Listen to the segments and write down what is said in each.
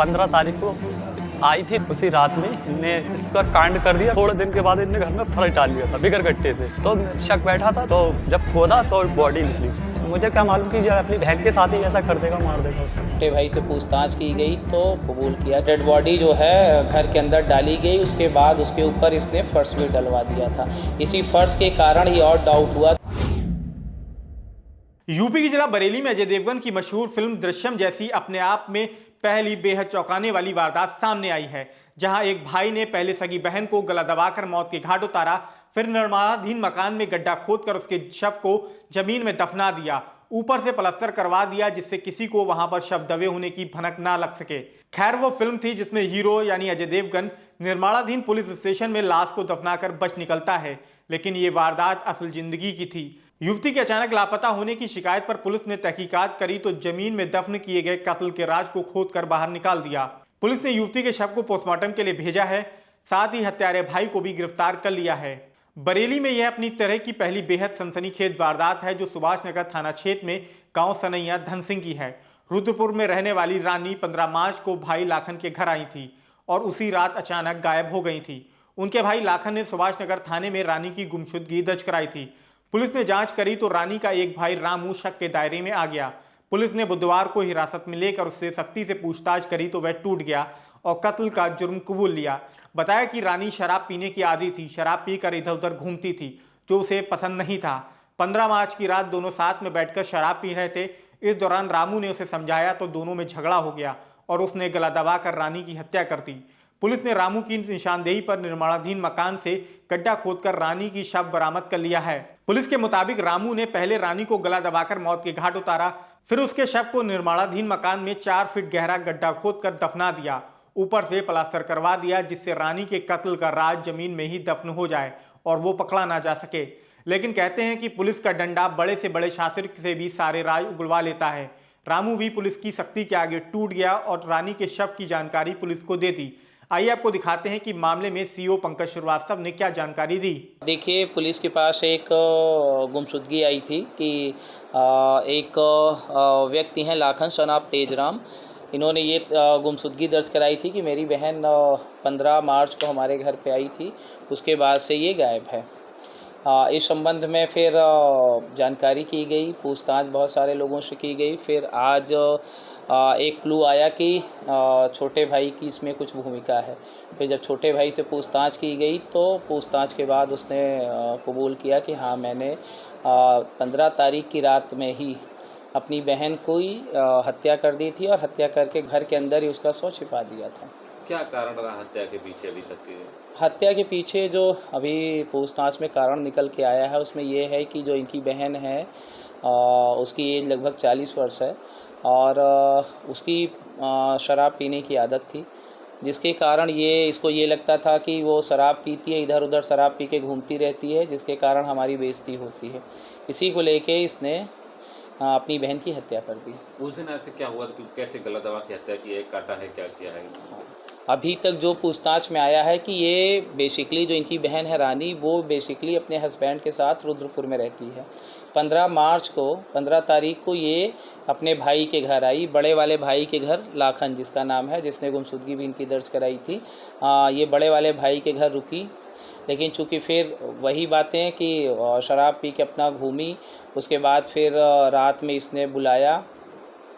15 तारीख को आई थी, उसी रात में इनने इसका कांड कर दिया। थोड़े दिन के बाद इनने घर में फर्श डाल लिया था बिगर गट्टे से। तो शक बैठा था, तो जब खोदा तो बॉडी निकली उसकी। मुझे क्या मालूम कि जब अपनी बहन के साथ ही ऐसा कर देगा, मार देगा उसको। छोटे भाई से पूछताछ की गई तो कबूल किया। डेड बॉडी जो है घर के अंदर डाली गई, उसके बाद उसके ऊपर इसने फर्श भी डलवा दिया था। इसी फर्श के कारण ही और डाउट हुआ। यूपी के जिला बरेली में अजय देवगन की मशहूर फिल्म दृश्यम जैसी अपने आप में पहली बेहद चौंकाने वाली वारदात सामने आई है, जहां एक भाई ने पहले सगी बहन को गला दबाकर मौत के घाट उतारा, फिर निर्माणाधीन मकान में गड्ढा खोदकर उसके शव को जमीन में दफना दिया, ऊपर से प्लास्टर करवा दिया जिससे किसी को वहां पर शव दबे होने की भनक ना लग सके। खैर, वो फिल्म थी जिसमें हीरो यानी अजय देवगन निर्माणाधीन पुलिस स्टेशन में लाश को दफनाकर बच निकलता है, लेकिन ये वारदात असल जिंदगी की थी। युवती के अचानक लापता होने की शिकायत पर पुलिस ने तहकीकात करी तो जमीन में दफन किए गए कत्ल के राज को खोदकर बाहर निकाल दिया। पुलिस ने युवती के शव को पोस्टमार्टम के लिए भेजा है, साथ ही हत्यारे भाई को भी गिरफ्तार कर लिया है। बरेली में यह अपनी तरह की पहली बेहद सनसनीखेज वारदात है जो सुभाष नगर थाना क्षेत्र में गांव सनैया धन सिंह की है। रुद्रपुर में रहने वाली रानी 15 मार्च को भाई लाखन के घर आई थी और उसी रात अचानक गायब हो गई थी। उनके भाई लाखन ने सुभाष नगर थाने में रानी की गुमशुदगी दर्ज कराई थी। पुलिस ने जांच करी तो रानी का एक भाई रामू शक के दायरे में आ गया। पुलिस ने बुधवार को हिरासत में लेकर उससे सख्ती से पूछताछ करी तो वह टूट गया और कत्ल का जुर्म कबूल लिया। बताया कि रानी शराब पीने की आदी थी, शराब पीकर इधर उधर घूमती थी जो उसे पसंद नहीं था। 15 मार्च की रात दोनों साथ में बैठकर शराब पी रहे थे। इस दौरान रामू ने उसे समझाया तो दोनों में झगड़ा हो गया और उसने गला दबाकर रानी की हत्या कर दी। पुलिस ने रामू की निशानदेही पर निर्माणाधीन मकान से गड्ढा खोदकर रानी की शव बरामद कर लिया है। पुलिस के मुताबिक रामू ने पहले रानी को गला दबाकर मौत के घाट उतारा, फिर उसके शव को निर्माणाधीन मकान में 4 फीट गहरा गड्ढा खोदकर दफना दिया, ऊपर से प्लास्टर करवा दिया जिससे रानी के कत्ल का राज जमीन में ही दफन हो जाए और वो पकड़ा ना जा सके। लेकिन कहते हैं कि पुलिस का डंडा बड़े से बड़े शातिर से भी सारे राज उगलवा लेता है। रामू भी पुलिस की सख्ती के आगे टूट गया और रानी के शव की जानकारी पुलिस को दे दी। आइए आपको दिखाते हैं कि मामले में सीओ पंकज श्रीवास्तव ने क्या जानकारी दी। देखिए, पुलिस के पास एक गुमशुदगी आई थी कि एक व्यक्ति हैं लाखन शनाब तेजराम, इन्होंने ये गुमशुदगी दर्ज कराई थी कि मेरी बहन 15 मार्च को हमारे घर पे आई थी, उसके बाद से ये गायब है। इस संबंध में फिर जानकारी की गई, पूछताछ बहुत सारे लोगों से की गई। फिर आज एक क्लू आया कि छोटे भाई की इसमें कुछ भूमिका है। फिर जब छोटे भाई से पूछताछ की गई तो पूछताछ के बाद उसने कबूल किया कि हाँ, मैंने 15 तारीख की रात में ही अपनी बहन को ही हत्या कर दी थी और हत्या करके घर के अंदर ही उसका शव छिपा दिया था। क्या कारण रहा हत्या के पीछे अभी तक के? हत्या के पीछे जो अभी पूछताछ में कारण निकल के आया है उसमें ये है कि जो इनकी बहन है उसकी एज लगभग 40 वर्ष है और उसकी शराब पीने की आदत थी, जिसके कारण इसको ये लगता था कि वो शराब पीती है, इधर उधर शराब पी के घूमती रहती है, जिसके कारण हमारी बेइज्जती होती है। इसी को लेके इसने अपनी बहन की हत्या कर दी। उस दिन ऐसे क्या हुआ कि कैसे गला दबा के हत्या की है, काटा है, क्या किया है? अभी तक जो पूछताछ में आया है कि ये बेसिकली जो इनकी बहन है रानी, वो बेसिकली अपने हस्बैंड के साथ रुद्रपुर में रहती है। 15 तारीख को ये अपने भाई के घर आई, बड़े वाले भाई के घर, लाखन जिसका नाम है, जिसने गुमशुदगी भी इनकी दर्ज कराई थी। ये बड़े वाले भाई के घर रुकी, लेकिन चूँकि फिर वही बातें कि शराब पी के अपना घूमी, उसके बाद फिर रात में इसने बुलाया।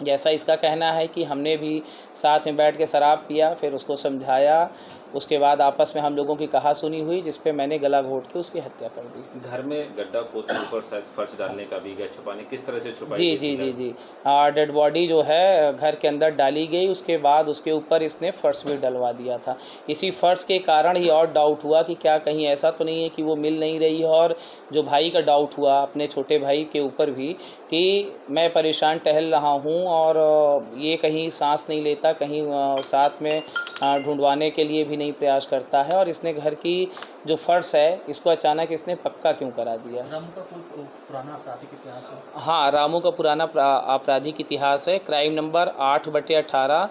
जैसा इसका कहना है कि हमने भी साथ में बैठ के शराब पिया, फिर उसको समझाया, उसके बाद आपस में हम लोगों की कहासुनी हुई जिस पे मैंने गला घोट के उसकी हत्या कर दी। घर में गड्ढा खोदने ऊपर शायद फर्श डालने का भी गया, छुपाने किस तरह से छुपाई? जी। डेड बॉडी जो है घर के अंदर डाली गई, उसके बाद उसके ऊपर इसने फर्श भी डलवा दिया था। इसी फर्श के कारण ही और डाउट हुआ कि क्या कहीं ऐसा तो नहीं है कि वो मिल नहीं रही है। और जो भाई का डाउट हुआ अपने छोटे भाई के ऊपर भी कि मैं परेशान टहल रहा हूँ और ये कहीं सांस नहीं लेता, कहीं साथ में ढूंढवाने के लिए भी नहीं प्रयास करता है, और इसने घर की जो फर्श है इसको अचानक इसने पक्का क्यों करा दिया। रामू का पुराना आपराधिक इतिहास है? हाँ, रामू का पुराना आपराधिक इतिहास है। क्राइम नंबर 8/18,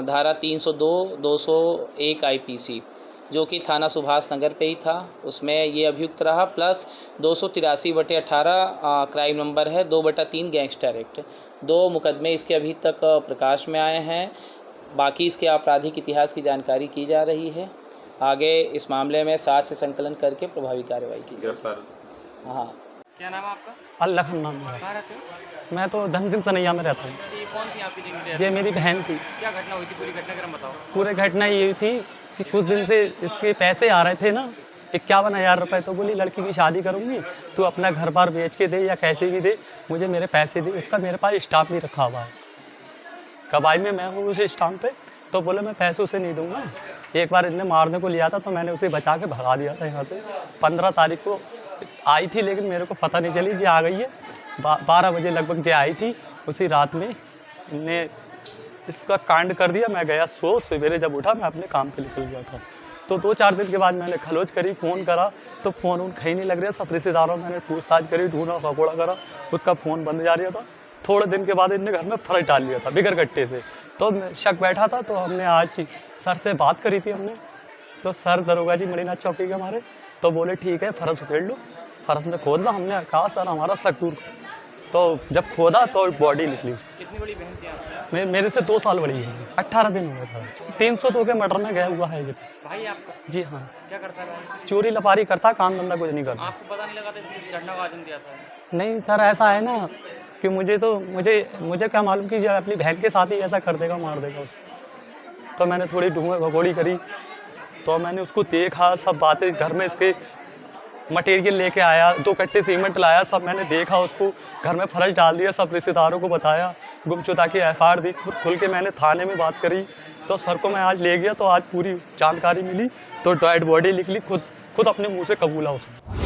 धारा 302, 201 IPC, जो कि थाना सुभाष नगर पे ही था, उसमें ये अभियुक्त रहा। प्लस 283/18 क्राइम नंबर है, 2/3 गैंगस्टर एक्ट। 2 मुकदमे इसके अभी तक प्रकाश में आए हैं। बाकी इसके आपराधिक इतिहास की जानकारी की जा रही है। आगे इस मामले में साक्ष्य संकलन करके प्रभावी कार्रवाई की जाएगी। गिरफ्तार हाँ। क्या नाम है आपका? अल्लाह का नाम है। कहाँ रहते हो? मैं तो धन सिंह सनैया में रहता हूँ। अच्छा, ये कौन थी आपकी जिनकी ये मेरी बहन थी। क्या घटना हुई थी? पूरी घटना क्रम बताओ। पूरी घटना ये थी कि कुछ दिन से इसके पैसे आ रहे थे ना, 51,000 रुपये। तो बोली लड़की की शादी करूँगी, तू अपना घर बार बेच के दे या कैसे भी दे, मुझे मेरे पैसे दे। इसका मेरे पास स्टाम्प भी रखा हुआ है, कबाई में मैं हूँ उस स्टाम्प पे। तो बोले मैं पैसे उसे नहीं दूंगा। एक बार इनने मारने को लिया था तो मैंने उसे बचा के भगा दिया था यहाँ से। 15 तारीख को आई थी, लेकिन मेरे को पता नहीं चली जी आ गई है। 12 बजे लगभग जो आई थी, उसी रात में इनने इसका कांड कर दिया। मैं गया सवेरे जब उठा मैं अपने काम पे निकल गया था। तो 2-4 दिन के बाद मैंने खलोच करी, फ़ोन करा तो फ़ोन उन कहीं नहीं लग रहा। सब रिश्तेदारों मैंने पूछताछ करी, ढूंढा खकोड़ा करा, उसका फ़ोन बंद जा रहा था। थोड़े दिन के बाद इनने घर में फर्श डाल लिया था बिगर गट्टे से। तो शक बैठा था, तो हमने आज सर से बात करी थी हमने। तो सर दरोगा जी मणिनाथ चौकी के हमारे, तो बोले ठीक है फर्श उखेड़ लो, फर्श में खोद लो। हमने कहा सर हमारा शक दूर। तो जब खोदा तो बॉडी निकली उसकी। कितनी बड़ी बहन थी आपकी? मेरे से 2 साल बड़ी है। 18 दिन हुए था। 302 के मर्डर में गया हुआ है ये। भाई आपका? जी हाँ, क्या करता है भाई? चोरी लपारी करता, काम धंधा कुछ नहीं करता। आपको पता नहीं लगा था इस घटना को आजम दिया था? नहीं सर, ऐसा है ना कि मुझे क्या मालूम कि जो अपनी बहन के साथ ही ऐसा कर देगा, मार देगा उसे। तो मैंने थोड़ी ढूंढ भगोड़ी करी, तो मैंने उसको देखा, सब बातें घर में इसके मटेरियल लेके आया, 2 कट्टे सीमेंट लाया, सब मैंने देखा, उसको घर में फर्श डाल दिया, सब रिश्तेदारों को बताया, गुमशुदा की FIR दी, खुल के मैंने थाने में बात करी। तो सर को मैं आज ले गया, तो आज पूरी जानकारी मिली, तो डेड बॉडी निकली, खुद अपने मुंह से कबूला उसने।